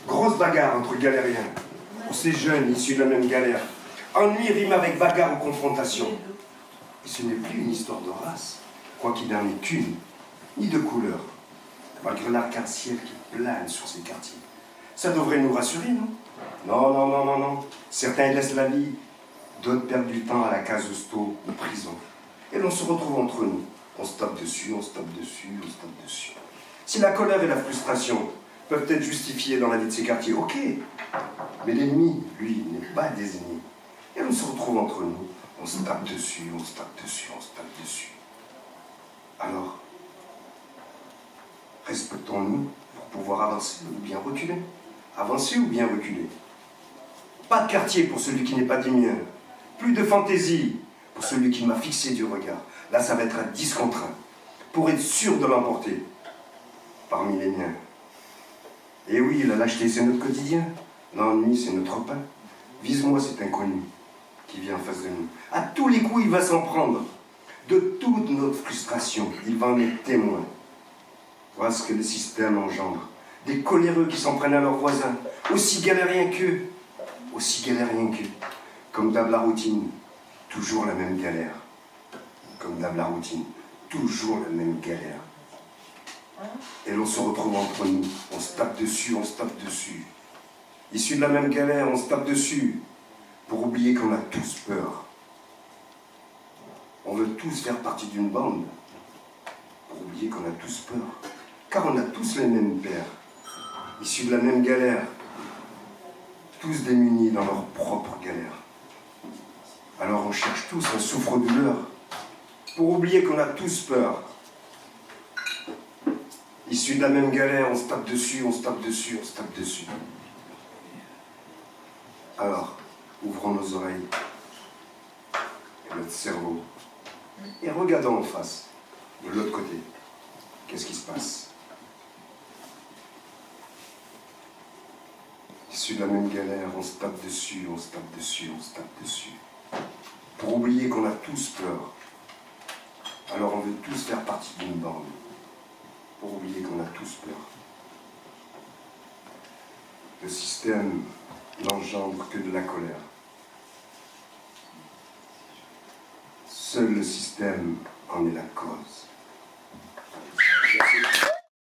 Grosse bagarre entre galériens. Pour ces jeunes issus de la même galère. Ennui rime avec bagarre ou confrontation. Et ce n'est plus une histoire de race, quoi qu'il n'en ait qu'une, ni de couleur, malgré l'arc-en-ciel qui plane sur ces quartiers. Ça devrait nous rassurer, non? Non, non, non, non, non. Certains laissent la vie, d'autres perdent du temps à la case hosto ou prison. Et l'on se retrouve entre nous. On se tape dessus, on se tape dessus, on se tape dessus. Si la colère et la frustration peuvent être justifiées dans la vie de ces quartiers, ok. Mais l'ennemi, lui, n'est pas désigné. Et l'on se retrouve entre nous. On se tape dessus, on se tape dessus, on se tape dessus. Alors, respectons-nous pour pouvoir avancer ou bien reculer. Avancer ou bien reculer. Pas de quartier pour celui qui n'est pas du mien. Plus de fantaisie pour celui qui m'a fixé du regard. Là, ça va être à 10 contre 1, pour être sûr de l'emporter parmi les miens. Et oui, la lâcheté, c'est notre quotidien. L'ennui, c'est notre pain. Vise-moi cet inconnu qui vient en face de nous. À tous les coups, il va s'en prendre. De toute notre frustration, il va en être témoin. Voilà ce que le système engendre. Des coléreux qui s'en prennent à leurs voisins, aussi galériens qu'eux. Aussi galériens qu'eux. Comme d'hab la routine, toujours la même galère. Comme d'hab la routine, toujours la même galère. Et l'on se retrouve entre nous, on se tape dessus, on se tape dessus. Issus de la même galère, on se tape dessus, pour oublier qu'on a tous peur. On veut tous faire partie d'une bande, pour oublier qu'on a tous peur. Car on a tous les mêmes pères, issus de la même galère, tous démunis dans leur propre galère. Alors on cherche tous un souffre-douleur, pour oublier qu'on a tous peur. Issus de la même galère, on se tape dessus, on se tape dessus, on se tape dessus. Alors, ouvrons nos oreilles et notre cerveau et regardons en face, de l'autre côté, qu'est-ce qui se passe. Issus de la même galère, on se tape dessus, on se tape dessus, on se tape dessus. Pour oublier qu'on a tous peur. Alors on veut tous faire partie d'une bande. Pour oublier qu'on a tous peur. Le système n'engendre que de la colère. Seul le système en est la cause.